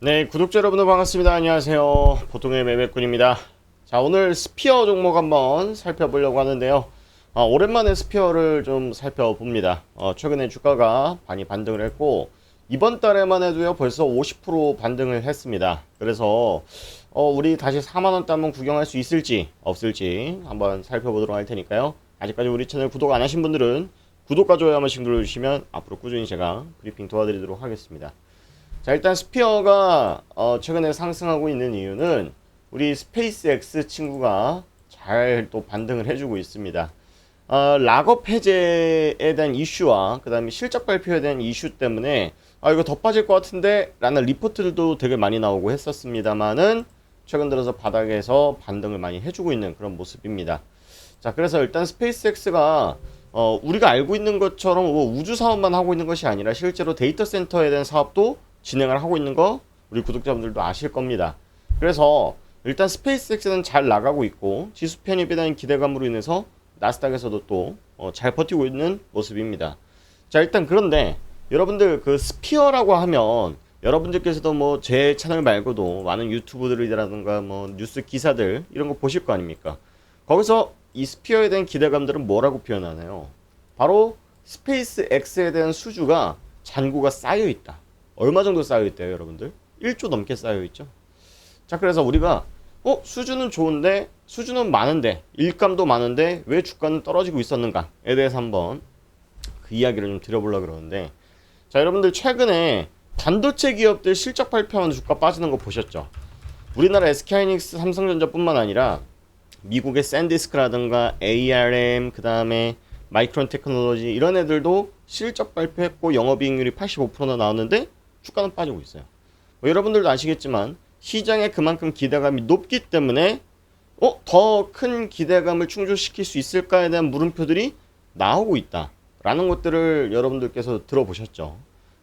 네, 구독자 여러분들 반갑습니다. 안녕하세요. 보통의 매매꾼입니다. 자, 오늘 스피어 종목 한번 살펴보려고 하는데요. 오랜만에 스피어를 좀 살펴봅니다. 최근에 주가가 많이 반등을 했고 이번 달에만 해도요 벌써 50% 반등을 했습니다. 그래서 우리 다시 4만원대 한번 구경할 수 있을지 없을지 한번 살펴보도록 할 테니까요. 아직까지 우리 채널 구독 안 하신 분들은 구독과 좋아요 한 번씩 눌러주시면 앞으로 꾸준히 제가 브리핑 도와드리도록 하겠습니다. 자, 일단 스피어가 최근에 상승하고 있는 이유는 우리 스페이스X 친구가 잘 또 반등을 해주고 있습니다. 락업 해제에 대한 이슈와 그 다음에 실적 발표에 대한 이슈 때문에 이거 더 빠질 것 같은데 라는 리포트들도 되게 많이 나오고 했었습니다만은 최근 들어서 바닥에서 반등을 많이 해주고 있는 그런 모습입니다. 자, 그래서 일단 스페이스X가 우리가 알고 있는 것처럼 우주 사업만 하고 있는 것이 아니라 실제로 데이터 센터에 대한 사업도 진행을 하고 있는 거 우리 구독자분들도 아실 겁니다. 그래서 일단 스페이스X는 잘 나가고 있고 지수 편입에 대한 기대감으로 인해서 나스닥에서도 또 잘 버티고 있는 모습입니다. 자, 일단 그런데 여러분들 그 스피어라고 하면 여러분들께서도 뭐 제 채널 말고도 많은 유튜브들이라든가 뭐 뉴스 기사들 이런 거 보실 거 아닙니까? 거기서 이 스피어에 대한 기대감들은 뭐라고 표현하나요? 바로 스페이스X에 대한 수주가 잔고가 쌓여 있다. 얼마 정도 쌓여 있대요, 여러분들? 1조 넘게 쌓여 있죠. 자, 그래서 우리가 수주는 좋은데 수주는 많은데 일감도 많은데 왜 주가는 떨어지고 있었는가에 대해서 한번 그 이야기를 좀 드려보려고 그러는데, 자, 여러분들 최근에 반도체 기업들 실적 발표하면 주가 빠지는 거 보셨죠? 우리나라 SK하이닉스, 삼성전자뿐만 아니라 미국의 샌디스크라든가 ARM, 그 다음에 마이크론 테크놀로지 이런 애들도 실적 발표했고 영업이익률이 85%나 나왔는데 주가는 빠지고 있어요. 여러분들도 아시겠지만 시장에 그만큼 기대감이 높기 때문에 더 큰 기대감을 충족시킬 수 있을까에 대한 물음표들이 나오고 있다라는 것들을 여러분들께서 들어보셨죠.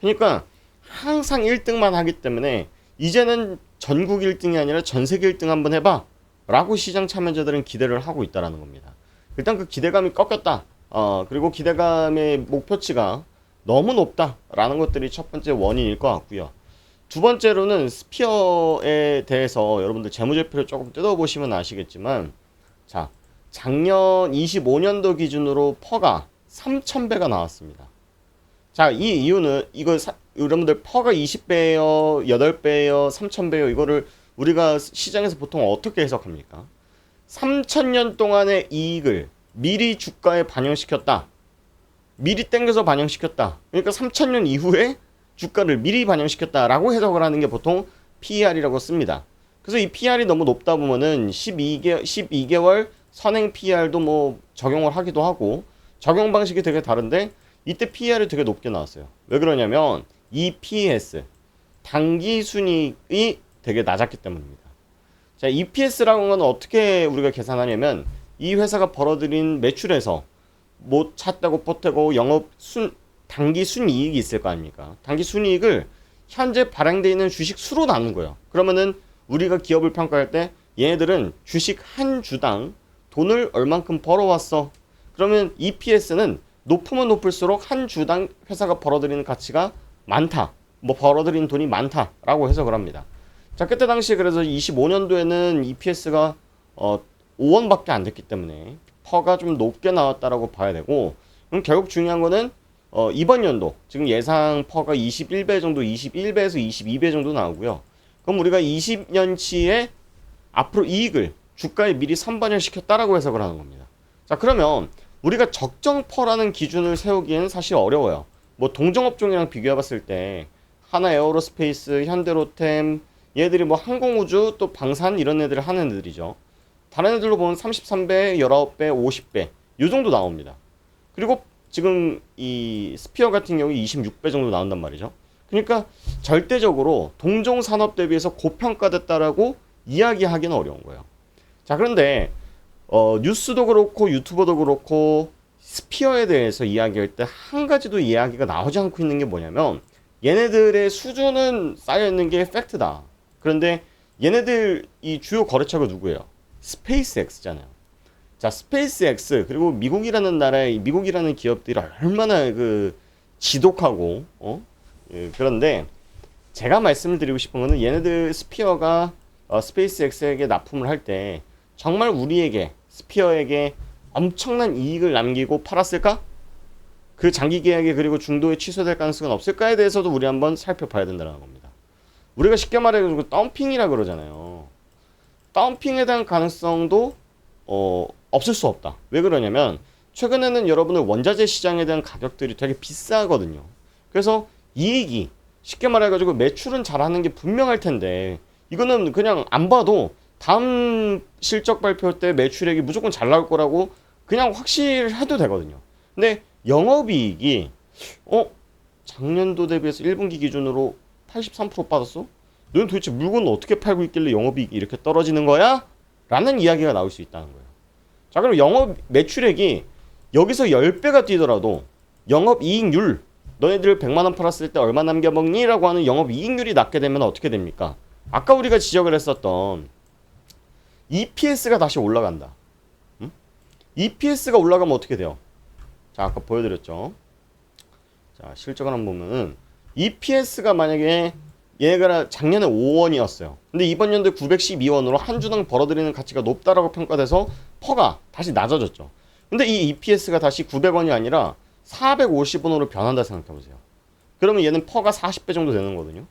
그러니까 항상 1등만 하기 때문에 이제는 전국 1등이 아니라 전 세계 1등 한번 해봐 라고 시장 참여자들은 기대를 하고 있다는 겁니다. 일단 그 기대감이 꺾였다. 그리고 기대감의 목표치가 너무 높다라는 것들이 첫 번째 원인일 것 같고요. 두 번째로는 스피어에 대해서 여러분들 재무제표를 조금 뜯어보시면 아시겠지만, 자, 작년 25년도 기준으로 퍼가 3,000배가 나왔습니다. 자, 이 이유는 여러분들 퍼가 20배예요, 8배예요, 3,000배예요. 이거를 우리가 시장에서 보통 어떻게 해석합니까? 3,000년 동안의 이익을 미리 주가에 반영시켰다. 미리 땡겨서 반영시켰다. 그러니까 3,000년 이후에 주가를 미리 반영시켰다라고 해석을 하는 게 보통 PER이라고 씁니다. 그래서 이 PER이 너무 높다 보면은 12개월 선행 PER도 뭐 적용을 하기도 하고 적용 방식이 되게 다른데 이때 PER이 되게 높게 나왔어요. 왜 그러냐면 EPS, 당기 순이익이 되게 낮았기 때문입니다. 자, EPS라는 건 어떻게 우리가 계산하냐면 이 회사가 벌어들인 매출에서 뭐 찼다고 보태고 당기 순이익이 있을 거 아닙니까? 당기 순이익을 현재 발행되어 있는 주식 수로 나눈 거예요. 그러면은 우리가 기업을 평가할 때 얘네들은 주식 한 주당 돈을 얼만큼 벌어왔어. 그러면 EPS는 높으면 높을수록 한 주당 회사가 벌어들이는 가치가 많다. 뭐 벌어들이는 돈이 많다라고 해석을 합니다. 자, 그때 당시 그래서 25년도에는 EPS가 5원밖에 안 됐기 때문에 퍼가 좀 높게 나왔다라고 봐야 되고, 그럼 결국 중요한 거는 이번 연도 지금 예상 퍼가 21배 정도, 21배에서 22배 정도 나오고요. 그럼 우리가 20년치의 앞으로 이익을 주가에 미리 선반영시켰다라고 해석을 하는 겁니다. 자, 그러면 우리가 적정 퍼라는 기준을 세우기에는 사실 어려워요. 뭐 동종업종이랑 비교해봤을 때 하나 에어로스페이스, 현대로템 얘들이 뭐 항공우주 또 방산 이런 애들을 하는 애들이죠. 다른 애들로 보면 33배, 19배, 50배 이 정도 나옵니다. 그리고 지금 이 스피어 같은 경우 26배 정도 나온단 말이죠. 그러니까 절대적으로 동종 산업 대비해서 고평가됐다라고 이야기하기는 어려운 거예요. 자, 그런데 뉴스도 그렇고 유튜버도 그렇고 스피어에 대해서 이야기할 때 한 가지도 이야기가 나오지 않고 있는 게 뭐냐면 얘네들의 수준은 쌓여있는 게 팩트다. 그런데 얘네들 이 주요 거래처가 누구예요? 스페이스X잖아요. 자, 스페이스X 그리고 미국이라는 나라의 미국이라는 기업들이 얼마나 그 지독하고 그런데 제가 말씀을 드리고 싶은 거는 얘네들 스피어가 스페이스X에게 납품을 할 때 정말 우리에게 스피어에게 엄청난 이익을 남기고 팔았을까? 그 장기 계약이 그리고 중도에 취소될 가능성은 없을까에 대해서도 우리 한번 살펴봐야 된다는 겁니다. 우리가 쉽게 말해가지고 덤핑이라 그러잖아요. 덤핑에 대한 가능성도 없을 수 없다. 왜 그러냐면 최근에는 여러분들 원자재 시장에 대한 가격들이 되게 비싸거든요. 그래서 이익이 쉽게 말해가지고 매출은 잘하는 게 분명할 텐데 이거는 그냥 안 봐도 다음 실적 발표 때 매출액이 무조건 잘 나올 거라고 그냥 확실해도 되거든요. 근데 영업이익이 작년도 대비해서 1분기 기준으로 83% 빠졌어? 너는 도대체 물건을 어떻게 팔고 있길래 영업이익이 이렇게 떨어지는 거야? 라는 이야기가 나올 수 있다는 거예요. 자, 그럼 영업 매출액이 여기서 10배가 뛰더라도 영업이익률, 너네들 100만원 팔았을 때 얼마 남겨먹니? 라고 하는 영업이익률이 낮게 되면 어떻게 됩니까? 아까 우리가 지적을 했었던 EPS가 다시 올라간다. EPS가 올라가면 어떻게 돼요? 자, 아까 보여드렸죠. 자, 실적을 한번 보면은 EPS가 만약에 얘가 작년에 5원이었어요. 근데 이번 연도에 912원으로 한 주당 벌어들이는 가치가 높다라고 평가돼서 퍼가 다시 낮아졌죠. 근데 이 EPS가 다시 900원이 아니라 450원으로 변한다 생각해보세요. 그러면 얘는 퍼가 40배 정도 되는 거거든요.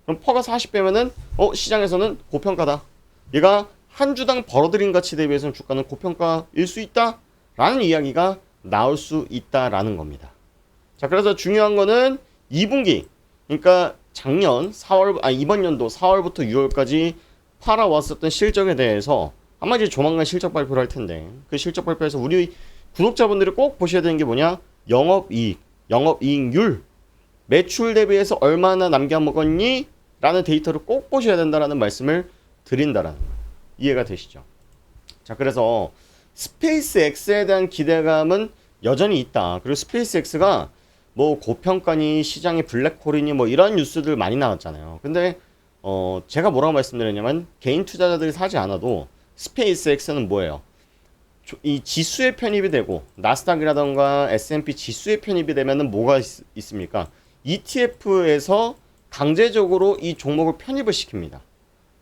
그럼 퍼가 40배면은 시장에서는 고평가다. 얘가 한 주당 벌어들인 가치 대비해서는 주가는 고평가일 수 있다 라는 이야기가 나올 수 있다라는 겁니다. 자, 그래서 중요한 거는 2분기, 그러니까 작년 4월, 이번 연도 4월부터 6월까지 팔아왔었던 실적에 대해서 아마 이제 조만간 실적 발표를 할 텐데 그 실적 발표에서 우리 구독자분들이 꼭 보셔야 되는 게 뭐냐? 영업이익, 영업이익률, 매출 대비해서 얼마나 남겨먹었니? 라는 데이터를 꼭 보셔야 된다라는 말씀을 드린다라는 거예요. 이해가 되시죠? 자, 그래서 스페이스X에 대한 기대감은 여전히 있다. 그리고 스페이스X가 뭐 고평가니 시장이 블랙홀이니 뭐 이런 뉴스들 많이 나왔잖아요. 근데 제가 뭐라고 말씀드렸냐면 개인 투자자들이 사지 않아도 스페이스X는 뭐예요? 이 지수에 편입이 되고 나스닥이라던가 S&P 지수에 편입이 되면은 뭐가 있습니까? ETF에서 강제적으로 이 종목을 편입을 시킵니다.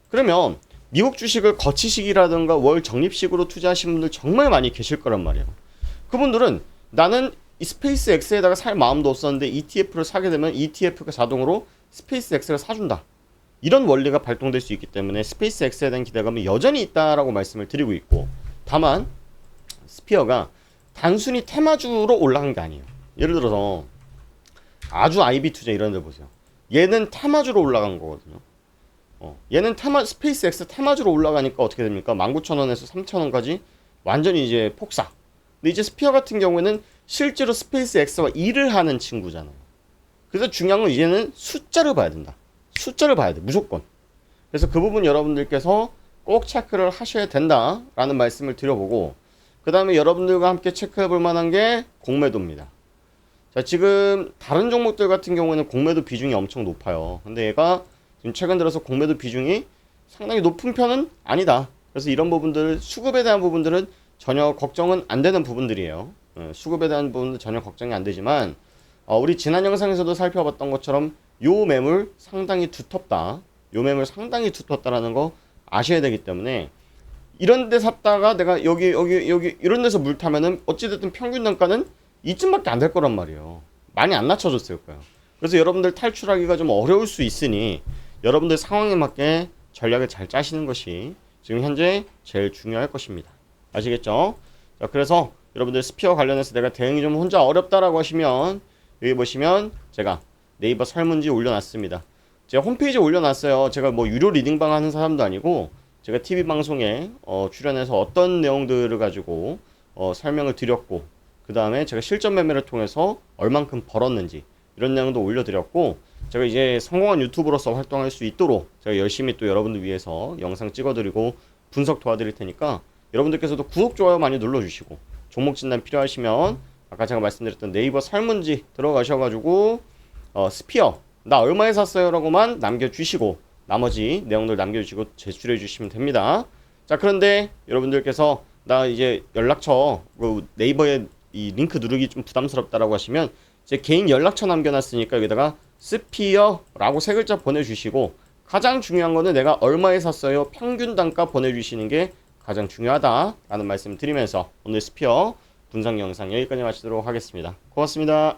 그러면 미국 주식을 거치식이라든가 월 적립식으로 투자하신 분들 정말 많이 계실 거란 말이에요. 그분들은 나는 이 스페이스X에다가 살 마음도 없었는데 ETF를 사게 되면 ETF가 자동으로 스페이스X를 사준다. 이런 원리가 발동될 수 있기 때문에 스페이스X에 대한 기대감은 여전히 있다라고 말씀을 드리고 있고, 다만 스피어가 단순히 테마주로 올라간 게 아니에요. 예를 들어서 아주 IB 투자 이런 데 보세요. 얘는 테마주로 올라간 거거든요. 얘는 스페이스X 테마주로 올라가니까 어떻게 됩니까? 19,000원에서 3,000원까지 완전히 이제 폭삭. 근데 이제 스피어 같은 경우에는 실제로 스페이스X와 일을 하는 친구잖아요. 그래서 중요한 건 이제는 숫자를 봐야 된다. 숫자를 봐야 돼, 무조건. 그래서 그 부분 여러분들께서 꼭 체크를 하셔야 된다라는 말씀을 드려보고, 그 다음에 여러분들과 함께 체크해 볼 만한 게 공매도입니다. 자, 지금 다른 종목들 같은 경우에는 공매도 비중이 엄청 높아요. 근데 얘가 지금 최근 들어서 공매도 비중이 상당히 높은 편은 아니다. 그래서 이런 부분들, 수급에 대한 부분들은 전혀 걱정은 안 되는 부분들이에요. 수급에 대한 부분은 전혀 걱정이 안 되지만, 우리 지난 영상에서도 살펴봤던 것처럼 요 매물 상당히 두텁다. 요 매물 상당히 두텁다라는 거 아셔야 되기 때문에, 이런 데 샀다가 내가 여기 이런 데서 물 타면은 어찌됐든 평균 단가는 이쯤밖에 안 될 거란 말이에요. 많이 안 낮춰졌을 거예요. 그래서 여러분들 탈출하기가 좀 어려울 수 있으니 여러분들 상황에 맞게 전략을 잘 짜시는 것이 지금 현재 제일 중요할 것입니다. 아시겠죠? 자, 그래서 여러분들 스피어 관련해서 내가 대응이 좀 혼자 어렵다라고 하시면 여기 보시면 제가 네이버 설문지 올려놨습니다. 제가 홈페이지에 올려놨어요. 제가 뭐 유료 리딩방 하는 사람도 아니고 제가 TV 방송에 출연해서 어떤 내용들을 가지고 설명을 드렸고, 그 다음에 제가 실전 매매를 통해서 얼만큼 벌었는지 이런 내용도 올려드렸고, 제가 이제 성공한 유튜브로서 활동할 수 있도록 제가 열심히 또 여러분들 위해서 영상 찍어드리고 분석 도와드릴 테니까 여러분들께서도 구독, 좋아요 많이 눌러주시고, 종목 진단 필요하시면 아까 제가 말씀드렸던 네이버 설문지 들어가셔가지고 스피어 나 얼마에 샀어요 라고만 남겨주시고 나머지 내용들 남겨주시고 제출해 주시면 됩니다. 자, 그런데 여러분들께서 나 이제 연락처 네이버에 이 링크 누르기 좀 부담스럽다라고 하시면 제 개인 연락처 남겨놨으니까 여기다가 스피어라고 세 글자 보내주시고 가장 중요한 거는 내가 얼마에 샀어요 평균 단가 보내주시는 게 가장 중요하다라는 말씀 드리면서 오늘 스피어 분석 영상 여기까지 마치도록 하겠습니다. 고맙습니다.